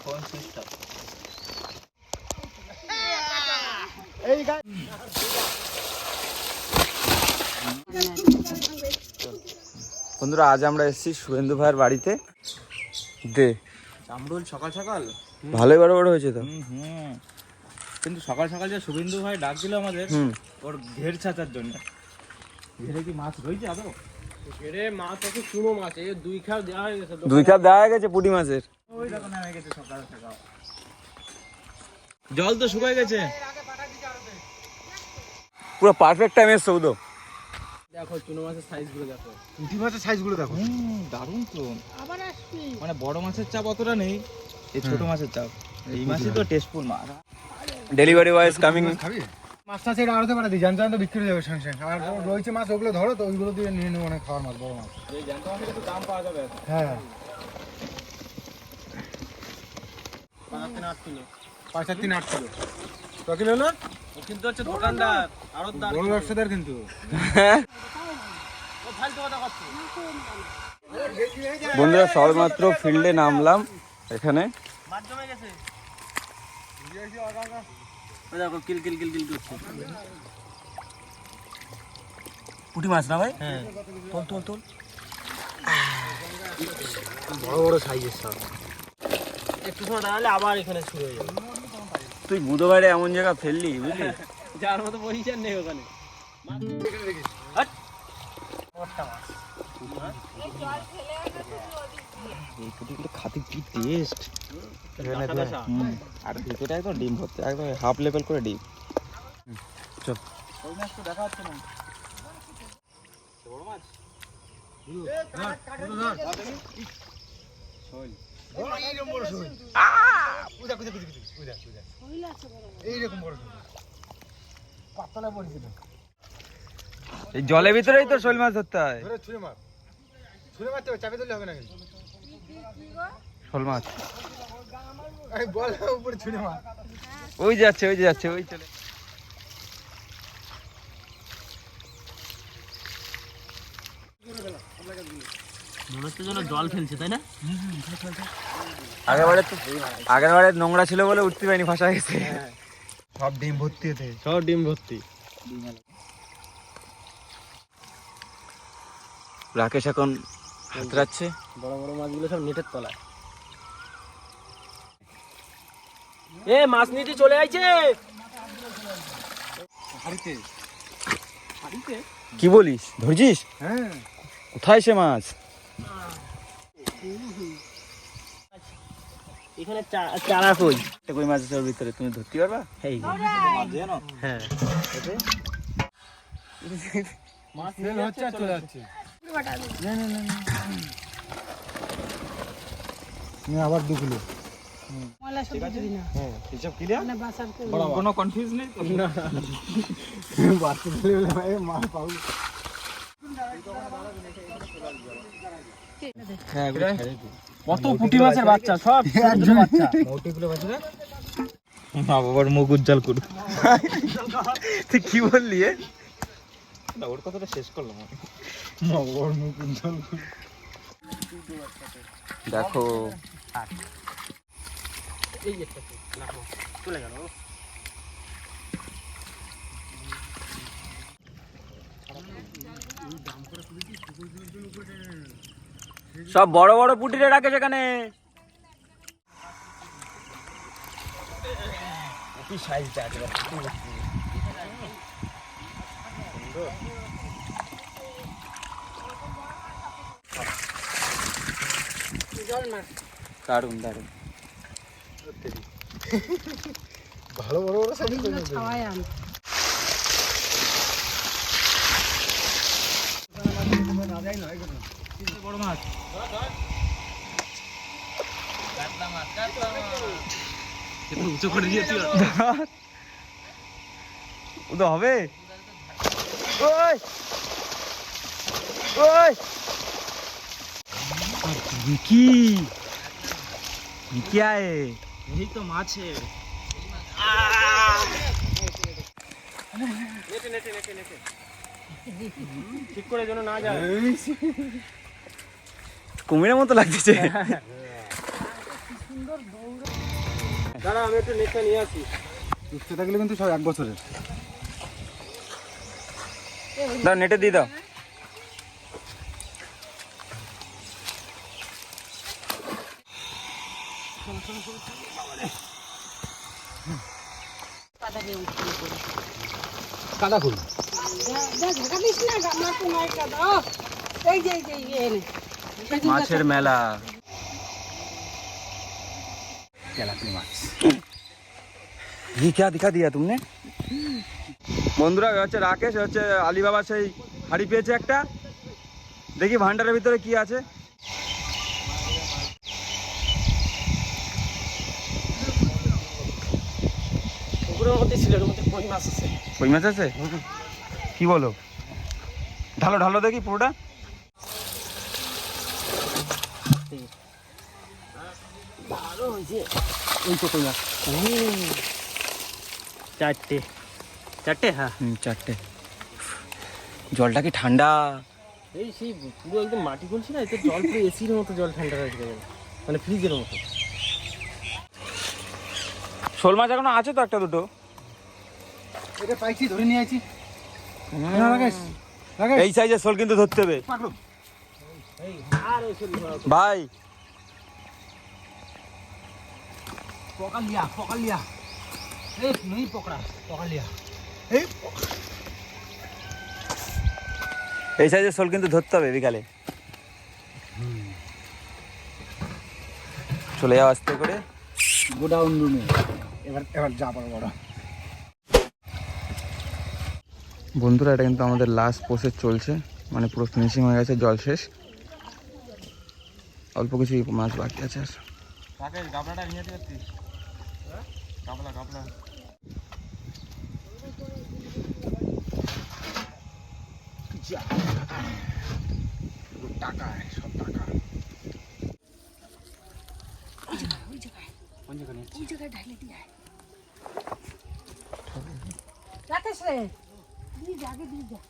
Phone switch off. এই গাছ বন্ধুরা, আজ আমরা এসেছি শুভেন্দু ভাইয়ের বাড়িতে। দে জামরুল সকাল সকাল ভালোই বড় বড় হয়েছে তো। কিন্তু সকাল সকাল যে শুভেন্দু ভাই ডাক দিল আমাদের ওর ঘের ছাচার জন্য। ঘেরে কি মাছ রয়েছে আদৌ? ঘেরে মাছ আছে, চুনো মাছ, এই 2 খাপ দেওয়া হয়ে গেছে। 2 কাপ দেওয়া হয়ে গেছে পুঁটি মাছের। ওই দেখো নেমে গেছে সকাল সকাল। জল তো শুকায় গেছে। পুরো পারফেক্ট টাইম এসছো তো। দেখো চুনো মাছের সাইজগুলো দেখো। পুঁটি মাছের সাইজগুলো দেখো। দারুণ তো। আবার আসছি। মানে বড় মাছের চাপ অতটা নেই, এই ছোট মাছের চাপ। এই মাছই তো টেস্টফুল মাছ। Delivery boy is coming. খাবি মাছটা সেটা আড়তে পারে দিই, জানতে জানতে বিক্রি হয়ে যাবে সঙ্গে সঙ্গে। আর রয়েছে মাছ ওগুলো ধরো তো, ওইগুলো দিয়ে নিয়ে নেবো অনেক খাওয়ার মাছ, বড় মাছ। এই জ্যান্ত মাছের একটু দাম পাওয়া যাবে। হ্যাঁ 5-8 কিলো। 5-3-8 কিলো। ক কিলো হলো? ও কিন্তু হচ্ছে দোকানদার, আড়তদার। বড় ব্যবসাদার কিন্তু। ও ফালতু কথা করছে। বন্ধুরা, সবেমাত্র ফিল্ডে নামলাম। এখানে মাছ জমে গেছে। ওই দেখো কিল কিল কিল কিল করছে। পুঁটি মাছ না ভাই? হ্যাঁ তোল তোল তোল। বড় বড় সাইজের সব। একটু সময় দাঁড়ালে আবার এখানে শুরু হয়ে যাবে। তুই বুধবারে এমন জায়গা ফেললি, বুঝলি? যার মতো পজিশন নেই ওখানে। হাট। মোটা মাছ। এই পুটিগুলো খাতে কি টেস্ট। আর ভিতরে একদম ডিম ভর্তি, একদম হাফ লেভেল করে ডিম। চল। ওই মাছ তো দেখা যাচ্ছে না। বড় মাছ। এইরকম বড় শোল। এইরকম বড় শোল। পাতলা পড়েছিল। এই জলের ভিতরেই তো শোল মাছ ধরতে হয়। ধরে ছুঁড়ে মার। ছুঁড়ে মারতে হবে, চাপে ধরলে হবে না কিন্তু। শোল মাছ এই বল উপরে ছুঁড়ে মার। ওই যাচ্ছে, ওই যাচ্ছে, ওই চলে। মনে হচ্ছে যেন জল ফেলছে, তাই না? আগেরবারে নোংরা ছিল বলে উঠতে পারিনি, ফাঁসা গেছে। সব ডিম ভর্তি এতে। সব ডিম ভর্তি। রাকেশ এখন হাতড়াচ্ছে। বড় বড় মাছগুলো সব নেটের তলায়। এ মাছ নিতে চলে আইছে। কি বলিস, ধরছিস? হ্যাঁ কোথায় সে মাছ? এখানে চারা কই? কই মাছ আছে ওর ভিতরে, তুমি ধরতে পারবা? এই হ্যাঁ মাছ ফেল হচ্ছে আর চলে যাচ্ছে। না আবার 2 কিলো। হিসাব ক্লিয়ার? কোনো কনফিউজ নেই তো? না বাড়তে দিলে ভাই মাছ পাবো। হ্যাঁ, কত পুঁটি মাছের বাচ্চা, সব ছোট বাচ্চা। মোটিগুলো বাঁচে না। মা বাবার মুখ উজ্জ্বল করুক। তুই কি বললি? ওর কথাটা শেষ করলাম আমি। মা ওর মুখ উজ্জ্বল। দেখো এই একটা দেখো চলে গেল। সব বড় বড় পুঁটিরে রাখে সেখানে। কি সাইজটা আছে দারুন দারুন। ভালো বড় বড় সাইজ করে দেবে। বড় মাছ। উঁচু করে দিয়েছি। ও তো হবে। ওই ওই विकी क्या है? यही तो माछ है। नेटे नेटे नेटे नेटे ঠিক করে যেন না যায়। কুমিরের মতো লাগতেছে। দাঁড়া আমি একটু নেটটা নিয়ে আসি। উঠতে থাকলে কিন্তু সব 1 বছরের। দাও নেটে দিয়ে দাও। কাদা ফুল মাছের মেলা। তেলাপিয়া মাছ। ये क्या दिखा दिया तुमने? বন্ধুরা হচ্ছে রাকেশ হচ্ছে আলিবাবা সেই হাড়ি পেয়েছে একটা। দেখি ভান্ডারের ভিতরে কি আছে। পুকুরের মধ্যে ছিল, এর মধ্যে কই মাছ আছে। কই মাছ আছে? কি বলো? ঢালো ঢালো দেখি পুরোটা। ভালো হয়েছে। এই তো কই মাছ। চারটে চারটে, হ্যাঁ চারটে। জলটা কি ঠান্ডা? এই সেই পুরো একদম মাটি খুলছি না, এতে জল পুরো এসির মতো জল ঠান্ডা হয়ে গেছে, মানে ফ্রিজের মতো। শোল মাছ এখনো আছে তো একটা দুটো। এটা পাইছি, ধরে নিয়ে আইছি। না রাকেশ, রাকেশ এই সাইজের শোল কিন্তু ধরতে হবে পাকলো। আর ওই শরীর ভাই। पकड़ लिया ए नहीं पकड़ा, पकड़ लिया ए এই সাইজের শোল কিন্তু ধরতে হবে বিকালে। চলে যাও আস্তে করে গোডাউন রুমে। এবার যা পারো বড়। বন্ধুরা এটা কিন্তু আমাদের লাস্ট প্রসেস চলছে, মানে পুরো ফিনিশিং হয়ে গেছে, জল শেষ, অল্প কিছু মাছ বাকি আছে। আর রাকেশ গাবলাটা নিয়ে যেতে পারছিস? গাবলা গাবলা টাকা সব টাকা। রাকেশ রে দিয়ে যা, আগে দিয়ে যা।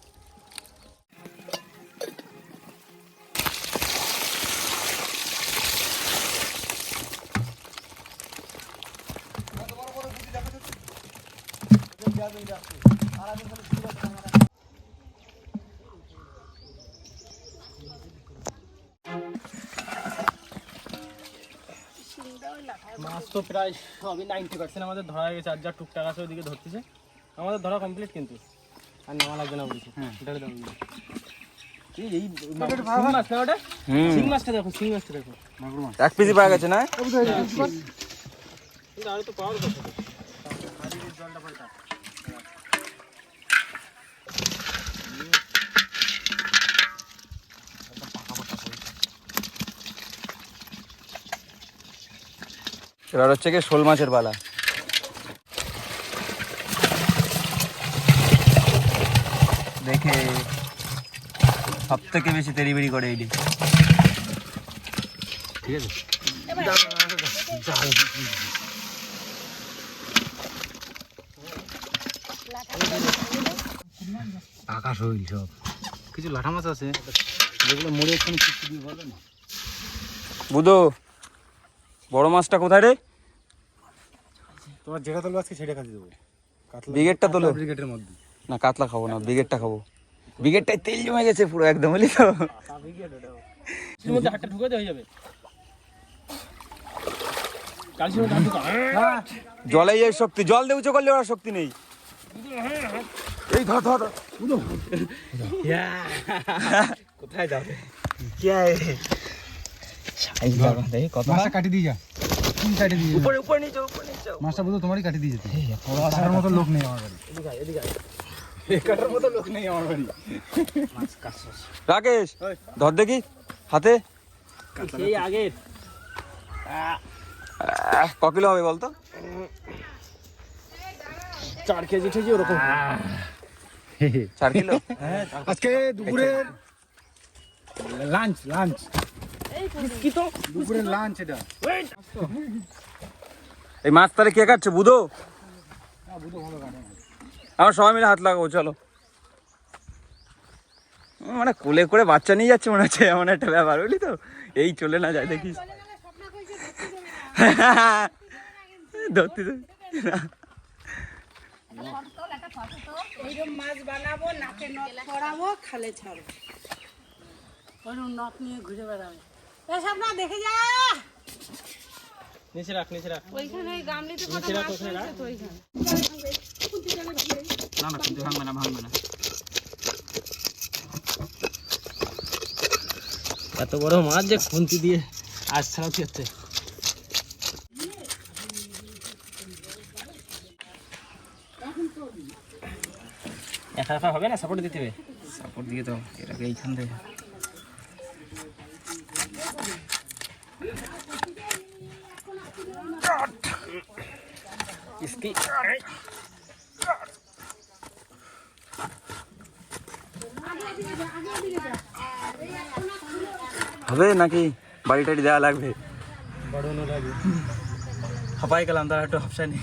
মাছ তো প্রায় সবই 90% আমাদের ধরা হয়ে গেছে। আর যা টুকটাক আছে ওইদিকে ধরতেছে, আমাদের ধরা কমপ্লিট কিন্তু। আর নেওয়া লাগবে না বলছি। ধরে দাও এই এই শিং মাছ না ওটা? শিং মাছটা দেখো, শিং মাছটা দেখো। এক পিসি পাওয়া গেছে না? কিন্তু আর তো পাওয়ার কথা। হাড়ির জলটা পাল্টা। এবার হচ্ছে কি শোল মাছের পালা। দেখে সব থেকে বেশি তেড়িবেড়ি করে এইটি। ঠিক আছে, আকাশ হইল সব। কিছু লাঠা মাছ আছে যেগুলো মরে এখানে কিছু দিয়ে বলে না। বুধো বড় মাছটা কোথায় রে? তোমার যেটা তোলো আজকে সেটা কাজে দেবো। ব্রিগেডটা তোলো। ব্রিগেডের মধ্যে না কাতলা খাবো না, ব্রিগেডটা খাবো। ব্রিগেডটায় তেল জমে গেছে পুরো একদম, বুঝলি তো? এর মধ্যে হাতটা ঢুকে হয়ে যাবে। কালসির মধ্যে হাত ঢুকা। জলেই এই শক্তি, জল দিয়ে উঁচু করলে ওরা শক্তি নেই। এই ধর ধর ধর। কোথায় যাবে? মাছটা কাটি দিয়ে যা। কোন সাইডে দিয়ে? উপরে উপরে নিচে উপরে নিচে। মাছটা বুঝো তোমারই কাটি দিয়ে যেতে। কাটার মতো লোক নেই আমার বাড়ি। এদিকে আয়, এদিকে আয়। কাটার মতো লোক নেই আমার বাড়ি। মাছ কাছে রাকেশ ধর দেখি হাতে। সেই আগের ক কিলো হবে বলতো? 4 কেজি থেকে ওরকম। 4 কিলো। আজকে দুপুরের লাঞ্চ কি তো দুপুরের লাঞ্চ এটা। এই মাছ তাহলে কে কাটছে? বুধো? আমরা সবাই মিলে হাত লাগাবো চলো। মানে কোলে করে বাচ্চা নিয়ে যাচ্ছে মনে হচ্ছে, এমন একটা ব্যাপার, বুঝলি তো? এই চলে না যায় দেখিস। ধরতে ওইরকম মাছ বানাবো, নাকে নখ পরাবো, খালে ছাড়বো। ওইরকম নখ নিয়ে ঘুরে বেড়াবে। এসব না দেখে যা। নিচে রাখ ওইখানে ওই গামলিতে কত নিচে রাখ, মাছ ওখানে রাখ। রয়েছে তো ওইখানে। না না কিন্তু ভাঙবে না এত বড় মাছ যে খুন্তি দিয়ে আজ ছাড়াতে হচ্ছে। একা একা হবে না, সাপোর্ট দিতে হবে। সাপোর্ট দিয়ে দাও এটাকে এইখান থেকে। इसकी হবে নাকি বাড়ি টাড়ি দেওয়া লাগবে? বড় না লাগে। হাঁপাই গেলাম, তার একটু হাফসাই নেই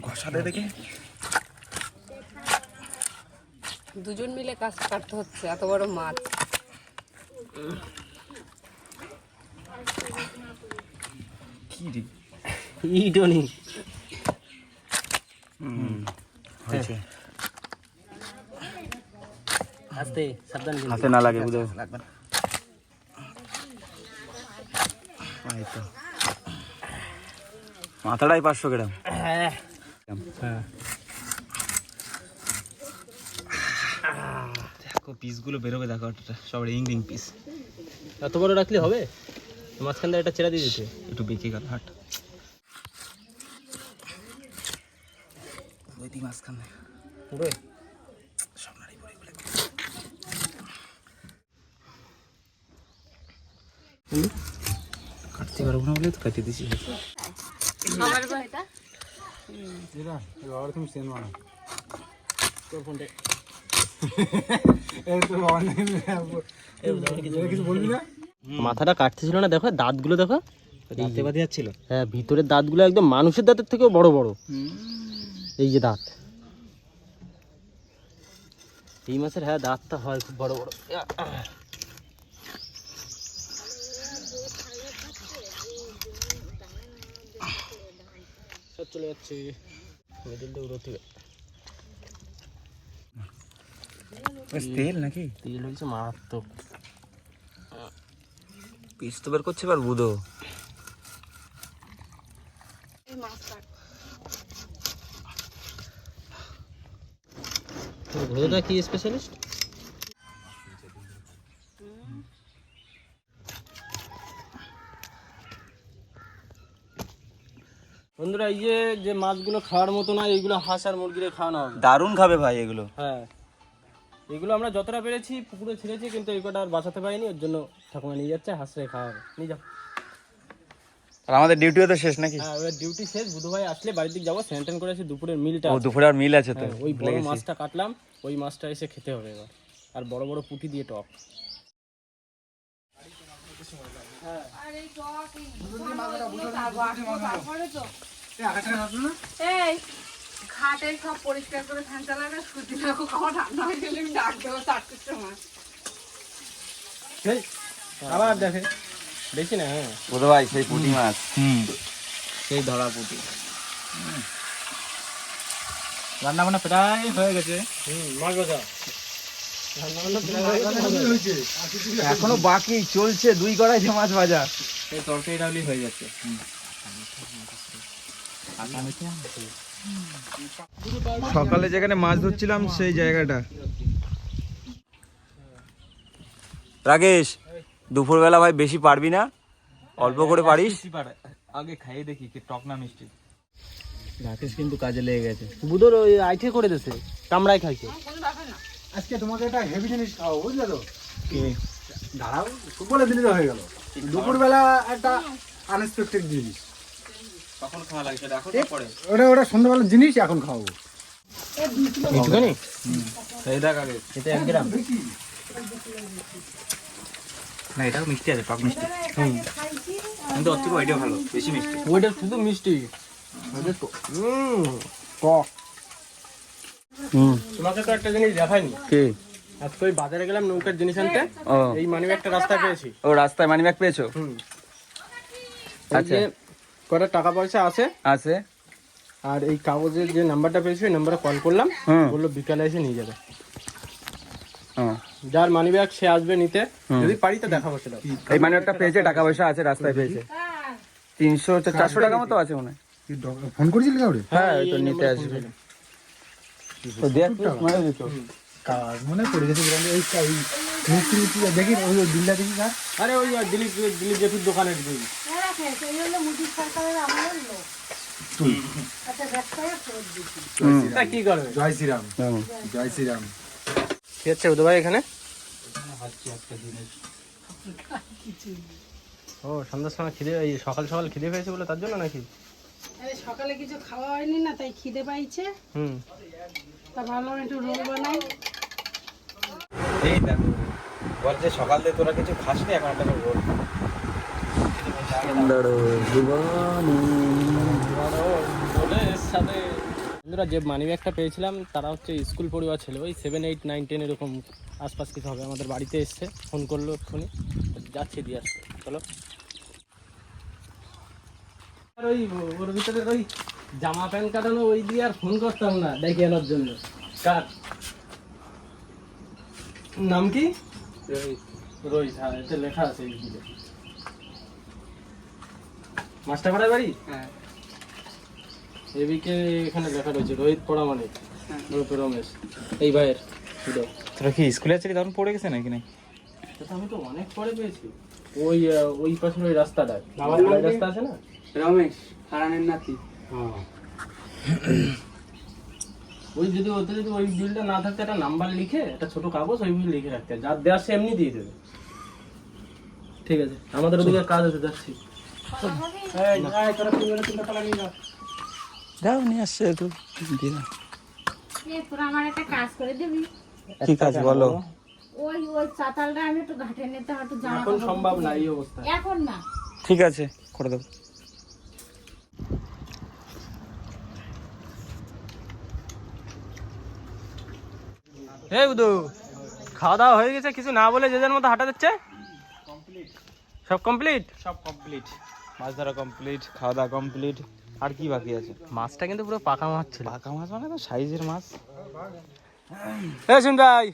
ঘষা দেয় দেখে। দুজন মিলে কাজ কাটতে হচ্ছে, এত বড় মাছ। কি রে ইডনি হয়েছে, আস্তে সাবধান কিন্তু। হাতে না লাগে বুঝো। এই তো মাথাটাই 500 গ্রাম। হ্যাঁ দেখো পিসগুলো বেরোবে, দেখো সব রিং পিস। এত বড় রাখলে হবে? মাঝখান দিয়ে একটা চেরা দিয়ে দিতে। একটু বেঁকে গেল হাট ওই দি মাঝখানে পুরো সব নাড়ি পড়ে গেলে কাটতে পারবো না বলে তো কাটিয়ে দিছি। আমার গো এটা এরা এবার তুমি সেন মানো তোর ফোনটা এই তো অনেক কিছু বলবি না? মাথাটা কাটতেছিল না, দেখো দাঁতগুলো দেখো, দাঁতে বাঁধে যাচ্ছিল। হ্যাঁ ভিতরের দাঁতগুলো একদম মানুষের দাঁতের থেকেও বড় বড়। এই যে দাঁত, এই মাছের হ্যাঁ দাঁতটা হয় খুব বড় বড়। সব চলে যাচ্ছে মিডিল দিয়ে উড়োতে। তেল নাকি তেল হয়েছে মারাত্মক। পিস তো বের করছে এবার বুধো। এই মাছ কাট। ঘোড়াটা কি স্পেশালিস্ট? বন্ধুরা এই যে মাছগুলো খাওয়ার মতো না, এইগুলো হাঁস আর মুরগিরে খাওয়ানো হবে। দারুণ খাবে ভাই এগুলো। হ্যাঁ এগুলো আমরা যতটা পেরেছি পুকুরে ছেড়েছি, কিন্তু এই কটা আর বাঁচাতে পারিনি, ওর জন্য ঠাকুমা নিয়ে যাচ্ছে, হাঁসরে খাওয়া হবে। নিয়ে যাও। আর আমাদের ডিউটিও তো শেষ নাকি? হ্যাঁ ওর ডিউটি শেষ, বুধ ভাই আসলে বাড়ির দিকে যাবো, স্যান্টেন করে আসি, দুপুরের মিলটা ও আছে। দুপুরে আর মিল আছে তো। হ্যাঁ, ওই বড় মাছটা কাটলাম, ওই মাছটা এসে খেতে হবে এবার, আর বড় বড় পুঁটি দিয়ে টক। আর এই টক তারপরে তো এই আকাশটা আসলো না? এই ঘাটে সব পরিষ্কার করে ফ্যান চালাবে, সুতি রাখো, খাওয়া ঠান্ডা হয়ে গেলে আমি ডাক দেবো 4টার সময়। এই, আবার দেখে বেশি না। হ্যাঁ বুধ ভাই সেই পুঁটি মাছ, সেই ধরা পুঁটি। রান্না বান্না প্রায় হয়ে গেছে, মাছ ভাজা হয়েছে এখনো বাকি চলছে 2 কড়াইতে মাছ ভাজা। এই তরকারি ডালি হয়ে যাচ্ছে। সকালে যেখানে মাছ ধরছিলাম সেই জায়গাটা। রাকেশ দুপুরবেলা ভাই বেশি পারবি না, অল্প করে পারিস। আগে খাইয়ে দেখি কি টক না মিষ্টি। রাকেশ কিন্তু কাজে লেগে গেছে, বুধর ওই আইঠে করে দিয়েছে, কামড়ায় খাইছে। আজকে তোমাকে একটা হেভি জিনিস খাওয়াবো, বুঝলে তো? দাঁড়াও, বলে দিলে তো হয়ে গেল। দুপুরবেলা একটা আনএক্সপেক্টেড জিনিস। কখন খাওয়া লাগে সেটা এখন পরে। ওটা সন্ধ্যাবেলার জিনিস, এখন খাওয়াবো। একটুখানি এই দেখ আগে, এটা 1 গ্রাম। না এটাও মিষ্টি আছে, টক মিষ্টি। কিন্তু অতি ওইটাও ভালো, বেশি মিষ্টি। ওইটা শুধু মিষ্টি, ওইটা তো টক। তোমাকে তো একটা জিনিস দেখাইনি, কে? আজকে ওই বাজারে গেলাম নৌকার জিনিস আনতে, ও এই মানিব্যাগ একটা রাস্তায় পেয়েছি। ও রাস্তায় মানি ব্যাগ পেয়েছো? আচ্ছা, কটা টাকা পয়সা আছে আছে। আর এই কাগজের যে নাম্বারটা পেয়েছি ওই নাম্বারে কল করলাম, বললো বিকালে এসে নিয়ে যাবে। ও যার মানিব্যাগ সে আসবে নিতে, যদি পারি তো দেখাবো সেটা। এই মানি ব্যাগটা পেয়েছে, টাকা পয়সা আছে, রাস্তায় পেয়েছে। 300-400 টাকা মতো আছে মনে হয়। ফোন করেছিলি কাউরে? হ্যাঁ তো নিতে আসবে। তো দেখ মানে দিত কাজ মনে পড়ে গেছে গ্রামে। এই মিস্ত্রি দেখি ওই বিলটা দেখি কার। আরে ওই দিলীপ জেঠুর দোকানের দিন। এই হলো মুদি সরকারের আমলের লোক। আচ্ছা ব্যবসায় ফেরত দিচ্ছি। তা কি করবে? জয় শ্রীরাম, জয় শ্রীরাম। কি হচ্ছে উদয় ভাই এখানে? ও সন্ধ্যার সময় খিদে, এই সকাল সকাল খিদে পেয়েছে বলে তার জন্য নাকি? আরে সকালে কিছু খাওয়া হয়নি না, তাই খিদে পাইছে। তা ভাবলাম একটু রোল বানাই। এই দেখো বল যে সকাল থেকে তোরা কিছু খাসনি, এখন একটা করে বল। বন্ধুরা, যে মানি ব্যাগটা পেয়েছিলাম তারা হচ্ছে স্কুল পড়ুয়া ছেলে, ওই 7, 8, 9, 10 এরকম আশপাশ কিছু হবে। আমাদের বাড়িতে এসছে, ফোন করলো এক্ষুনি, যাচ্ছি দিয়ে আসতে। চলো। আর ওই ওর ভিতরে ওই জামা প্যান্ট কাটানো ওই দিয়ে আর ফোন করতাম না ডেকে আনার জন্য। কার নাম কি? রোহিত। হ্যাঁ, এটা লেখা আছে এই দিকে। মাস্টারপাড়ার বাড়ি? হ্যাঁ। এবিকে এখানে লেখা রয়েছে রোহিত পড়ামানিক, রমেশ এই ভাইয়ের। তোরা কি স্কুলে আছিলি তখন পড়ে গেছে নাকি? নাই সেটা আমি তো অনেক পরে পেয়েছি। ওই ওই পাশের ওই রাস্তাটা, রাস্তা আছে না, রমেশ হারানের নাতি। ওই যদি ওতে যদি ওই বিলটা না থাকতে একটা নাম্বার লিখে একটা ছোট কাগজ ওই বিল লিখে রাখতে, যার দেওয়ার সে এমনি দিয়ে দেবে। ঠিক আছে, আমাদের ওদিকে কাজ আছে, যাচ্ছি। যাও নিয়ে আসছে তো দিয়ে দাও। তোরা আমার একটা কাজ করে দিবি? কি কাজ বলো? ওই ওই চাতালটা আমি একটু ঘাটে নিতে একটু জামা এখন সম্ভব না এই অবস্থা। এখন না। ঠিক আছে করে দেবো। এই বুধু, খাওয়া দাওয়া হয়ে গেছে? কিছু না বলে যে যার মতো হাঁটা দিচ্ছে। সব কমপ্লিট? সব কমপ্লিট, মাছ ধরা কমপ্লিট, খাওয়া দাওয়া কমপ্লিট। আর কি বাকি আছে? মাছটা কিন্তু পুরো পাকা মাছ ছিল। পাকা মাছ মানে তো সাইজের মাছ। এই শুন ভাই,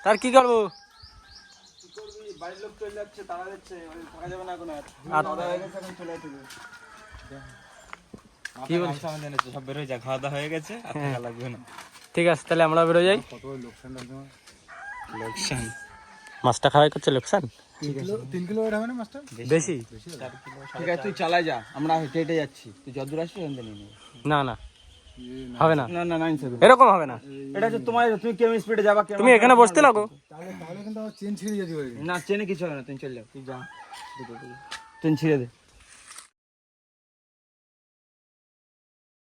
তার কি করবো? বাড়ির লোক চলে যাচ্ছে, তারা যাচ্ছে, থাকা যাবে না এখন আর। কি বলছিস? সব বেরোয় যা, খাওয়া দাওয়া হয়ে গেছে, আর থাকা লাগবে না। ঠিক আছে, তাহলে আমরা বেরো যাই। লোকসান মাছটা খাওয়াই করছে লোকসান 3 কিলো ওটা হবে না মাছটা? বেশি। ঠিক আছে তুই চালাই যা, আমরা হেঁটে হেঁটে যাচ্ছি। তুই যতদূর আসছিস ওখান থেকে নিয়ে নেবো। না না হবে না, না না 9-7 এরকম হবে না। এটা হচ্ছে তোমার, তুমি কেমন স্পিডে যাবা, তুমি এখানে বসতে লাগো। তাহলে কিন্তু চেন ছিঁড়ে যেতে পারে। না চেনে কিছু হবে না, তুমি চলে যাও, তুই যা, চেন ছিঁড়ে দে।